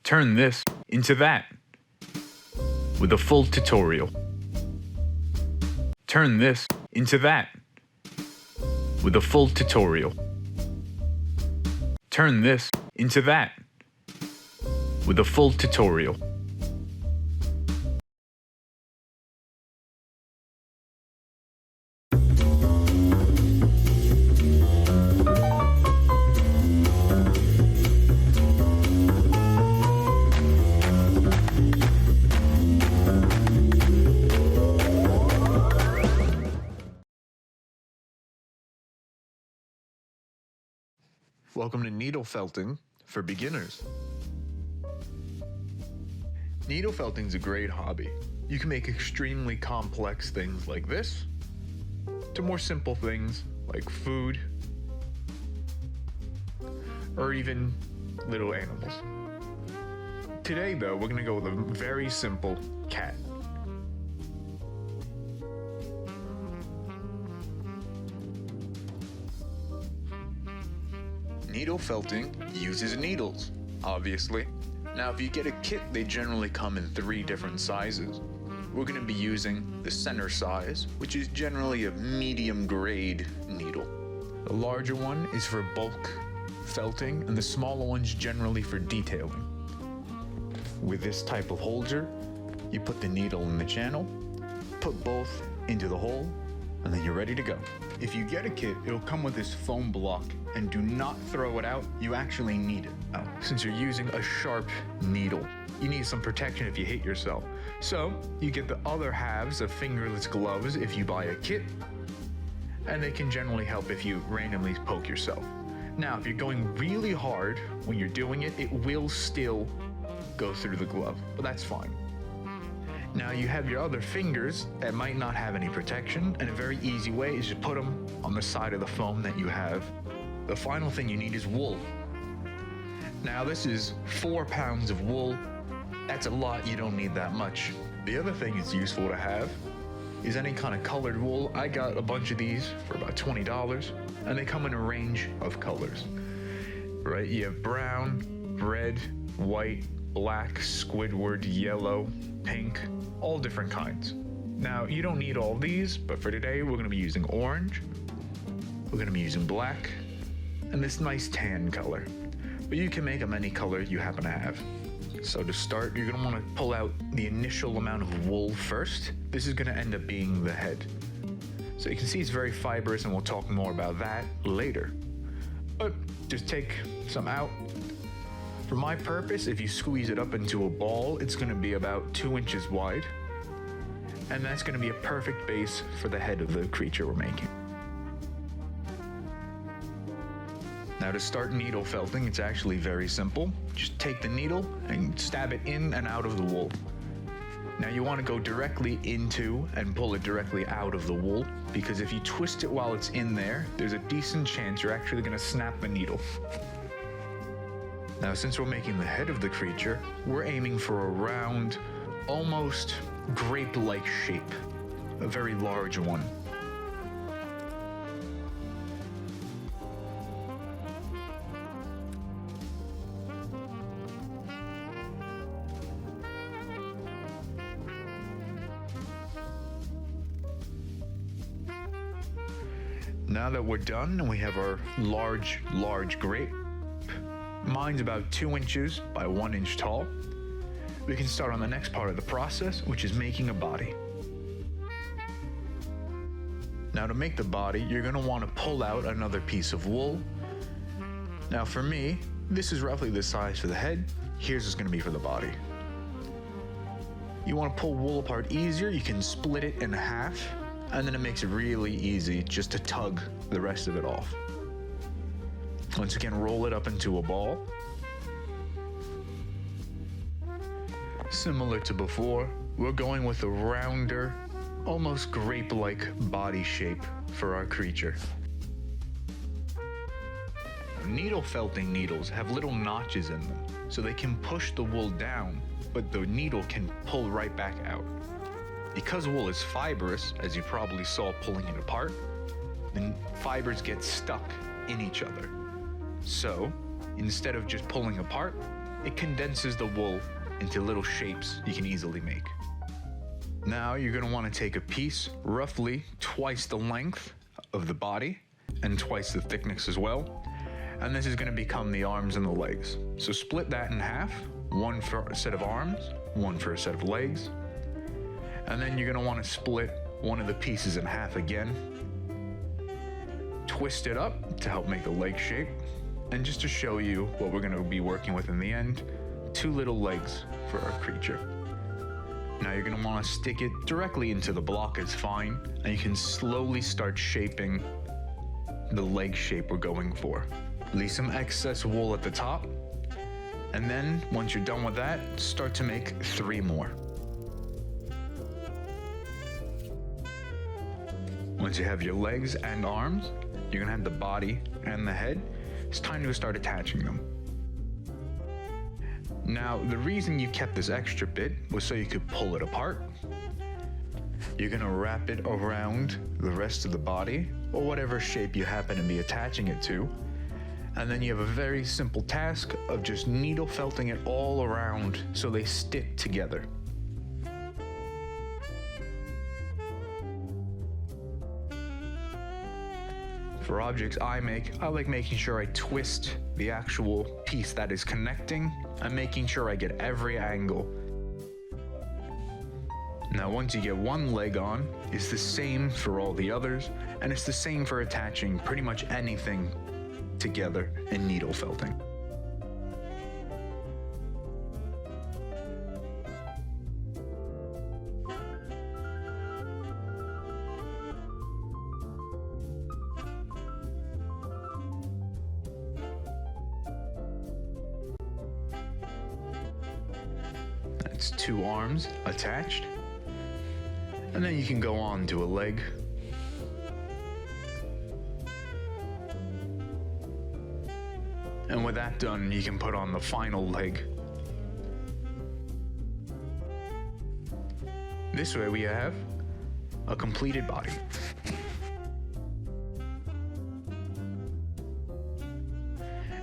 Turn this into that with a full tutorial. Turn this into that with a full tutorial. Turn this into that with a full tutorial. Welcome to needle felting for beginners. Needle felting is a great hobby. You can make extremely complex things like this to more simple things like food or even little animals. Today though, we're gonna go with a very simple cat. Needle felting uses needles, obviously. Now, if you get a kit, they generally come in 3 different sizes. We're going to be using the center size, which is generally a medium grade needle. The larger one is for bulk felting, and the smaller one's generally for detailing. With this type of holder, you put the needle in the channel, put both into the hole, and then you're ready to go. If you get a kit, it'll come with this foam block, and do not throw it out, you actually need it. Since you're using a sharp needle, you need some protection if you hit yourself. So you get the other halves of fingerless gloves if you buy a kit, and they can generally help if you randomly poke yourself. Now, if you're going really hard when you're doing it, it will still go through the glove, but that's fine. Now you have your other fingers that might not have any protection, and a very easy way is to put them on the side of the foam that you have. The final thing you need is wool. Now this is 4 pounds of wool. That's a lot, you don't need that much. The other thing it's useful to have is any kind of colored wool. I got a bunch of these for about $20, and they come in a range of colors. Right, you have brown, red, white, black, Squidward, yellow, pink, all different kinds. Now, you don't need all these, but for today, we're gonna be using orange, we're gonna be using black, and this nice tan color. But you can make them any color you happen to have. So to start, you're gonna wanna pull out the initial amount of wool first. This is gonna end up being the head. So you can see it's very fibrous, and we'll talk more about that later. But just take some out. For my purpose, if you squeeze it up into a ball, it's gonna be about 2 inches wide. And that's gonna be a perfect base for the head of the creature we're making. Now to start needle felting, it's actually very simple. Just take the needle and stab it in and out of the wool. Now you wanna go directly into and pull it directly out of the wool, because if you twist it while it's in there, there's a decent chance you're actually gonna snap the needle. Now, since we're making the head of the creature, we're aiming for a round, almost grape-like shape, a very large one. Now that we're done and we have our large grape, mine's about 2 inches by 1 inch tall, we can start on the next part of the process, which is making a body. Now to make the body, you're gonna wanna pull out another piece of wool. Now for me, this is roughly the size for the head. Here's what's gonna be for the body. You wanna pull wool apart easier, you can split it in half, and then it makes it really easy just to tug the rest of it off. Once again, roll it up into a ball. Similar to before, we're going with a rounder, almost grape-like body shape for our creature. Needle felting needles have little notches in them, so they can push the wool down, but the needle can pull right back out. Because wool is fibrous, as you probably saw pulling it apart, the fibers get stuck in each other. So, instead of just pulling apart, it condenses the wool into little shapes you can easily make. Now you're going to want to take a piece roughly twice the length of the body and twice the thickness as well. And this is going to become the arms and the legs. So split that in half, one for a set of arms, one for a set of legs. And then you're going to want to split one of the pieces in half again. Twist it up to help make the leg shape. And just to show you what we're going to be working with in the end, 2 little legs for our creature. Now you're going to want to stick it directly into the block is fine, and you can slowly start shaping the leg shape we're going for. Leave some excess wool at the top, and then once you're done with that, start to make 3 more. Once you have your legs and arms, you're going to have the body and the head. It's time to start attaching them. Now, the reason you kept this extra bit was so you could pull it apart. You're going to wrap it around the rest of the body, or whatever shape you happen to be attaching it to. And then you have a very simple task of just needle felting it all around so they stick together. For objects I like making sure I twist the actual piece that is connecting and making sure I get every angle. Now once you get one leg on, it's the same for all the others, and it's the same for attaching pretty much anything together in needle felting. That's 2 arms attached. And then you can go on to a leg. And with that done, you can put on the final leg. This way we have a completed body.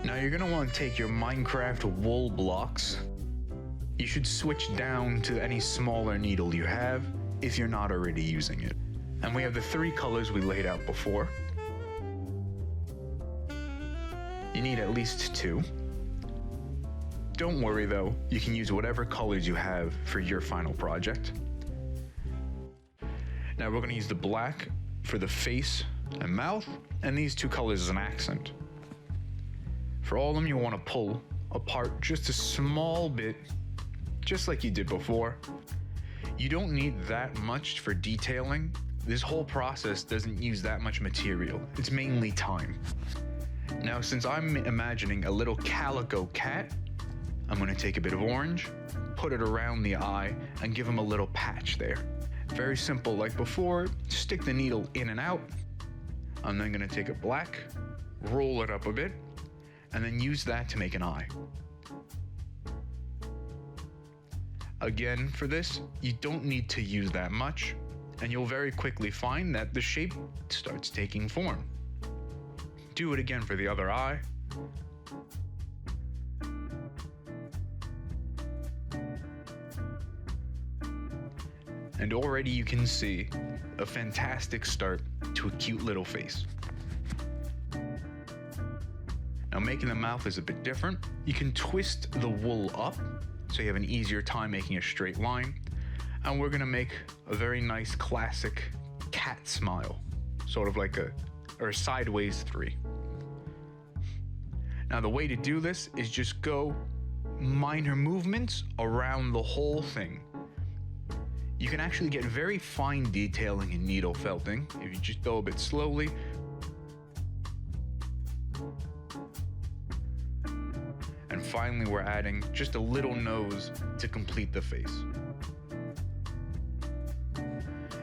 Now you're gonna want to take your Minecraft wool blocks. You should switch down to any smaller needle you have if you're not already using it. And we have the 3 colors we laid out before. You need at least 2. Don't worry though, you can use whatever colors you have for your final project. Now we're going to use the black for the face and mouth, and these 2 colors as an accent. For all of them, you want to pull apart just a small bit, just like you did before. You don't need that much for detailing. This whole process doesn't use that much material. It's mainly time. Now, since I'm imagining a little calico cat, I'm going to take a bit of orange, put it around the eye, and give him a little patch there. Very simple like before. Stick the needle in and out. I'm then going to take a black, roll it up a bit, and then use that to make an eye. Again, for this, you don't need to use that much, and you'll very quickly find that the shape starts taking form. Do it again for the other eye. And already you can see a fantastic start to a cute little face. Now making the mouth is a bit different. You can twist the wool up so you have an easier time making a straight line. And we're gonna make a very nice classic cat smile, sort of like a sideways 3. Now the way to do this is just go minor movements around the whole thing. You can actually get very fine detailing in needle felting if you just go a bit slowly. And finally, we're adding just a little nose to complete the face.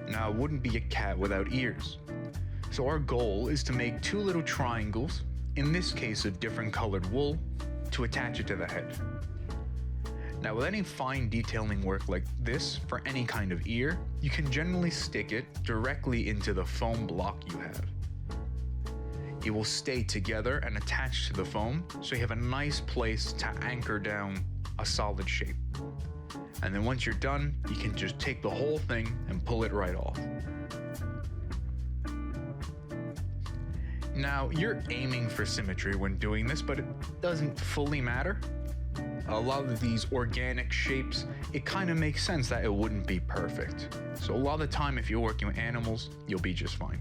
Now, it wouldn't be a cat without ears. So our goal is to make 2 little triangles, in this case of different colored wool, to attach it to the head. Now with any fine detailing work like this for any kind of ear, you can generally stick it directly into the foam block you have. it will stay together and attached to the foam, so you have a nice place to anchor down a solid shape. And then once you're done, you can just take the whole thing and pull it right off. Now, you're aiming for symmetry when doing this, but it doesn't fully matter. A lot of these organic shapes, it kind of makes sense that it wouldn't be perfect. So a lot of the time, if you're working with animals, you'll be just fine.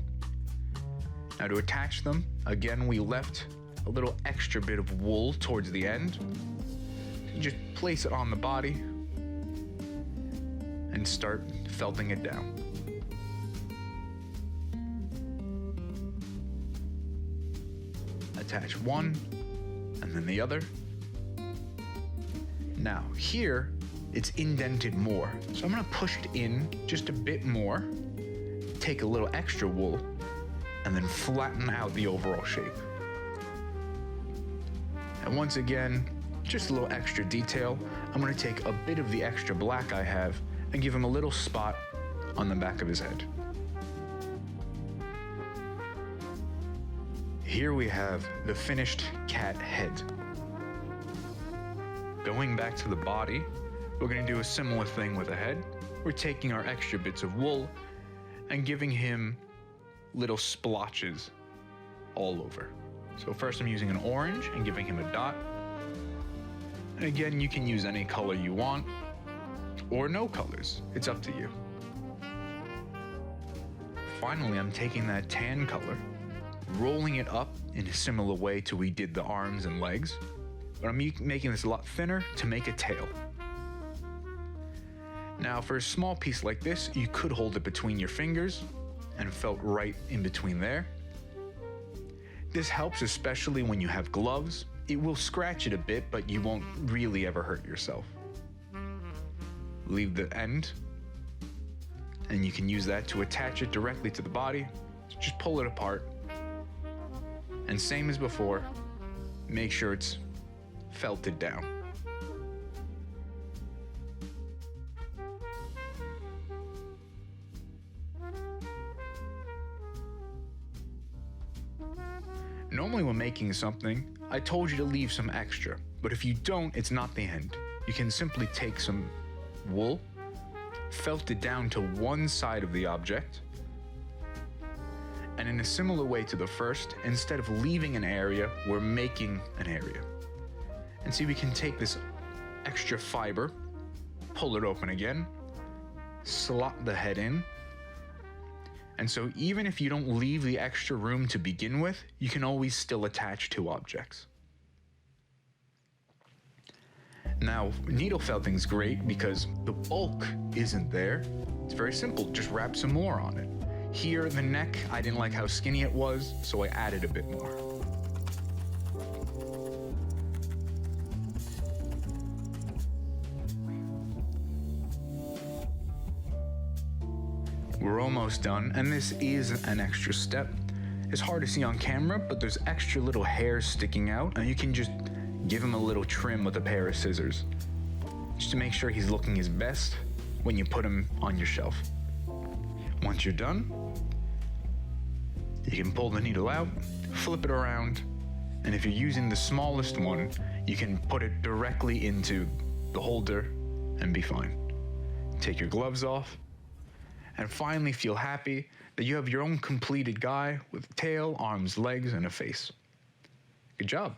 Now to attach them, again, we left a little extra bit of wool towards the end. You just place it on the body and start felting it down. Attach one and then the other. Now here, it's indented more. So I'm gonna push it in just a bit more, take a little extra wool, and then flatten out the overall shape. And once again, just a little extra detail, I'm gonna take a bit of the extra black I have and give him a little spot on the back of his head. Here we have the finished cat head. Going back to the body, we're gonna do a similar thing with the head. We're taking our extra bits of wool and giving him little splotches all over. So first I'm using an orange and giving him a dot. And again, you can use any color you want or no colors. It's up to you. Finally, I'm taking that tan color, rolling it up in a similar way to we did the arms and legs, but I'm making this a lot thinner to make a tail. Now for a small piece like this, you could hold it between your fingers and felt right in between there. This helps especially when you have gloves. It will scratch it a bit, but you won't really ever hurt yourself. Leave the end, and you can use that to attach it directly to the body. Just pull it apart. And same as before, make sure it's felted down. Normally when making something, I told you to leave some extra, but if you don't, it's not the end. You can simply take some wool, felt it down to one side of the object, and in a similar way to the first, instead of leaving an area, we're making an area. And see, we can take this extra fiber, pull it open again, slot the head in, and so even if you don't leave the extra room to begin with, you can always still attach two objects. Now, needle felting's great because the bulk isn't there. It's very simple, just wrap some more on it. Here, the neck, I didn't like how skinny it was, so I added a bit more. We're almost done, and this is an extra step. It's hard to see on camera, but there's extra little hairs sticking out, and you can just give him a little trim with a pair of scissors, just to make sure he's looking his best when you put him on your shelf. Once you're done, you can pull the needle out, flip it around, and if you're using the smallest one, you can put it directly into the holder and be fine. Take your gloves off, and finally feel happy that you have your own completed guy with tail, arms, legs, and a face. Good job.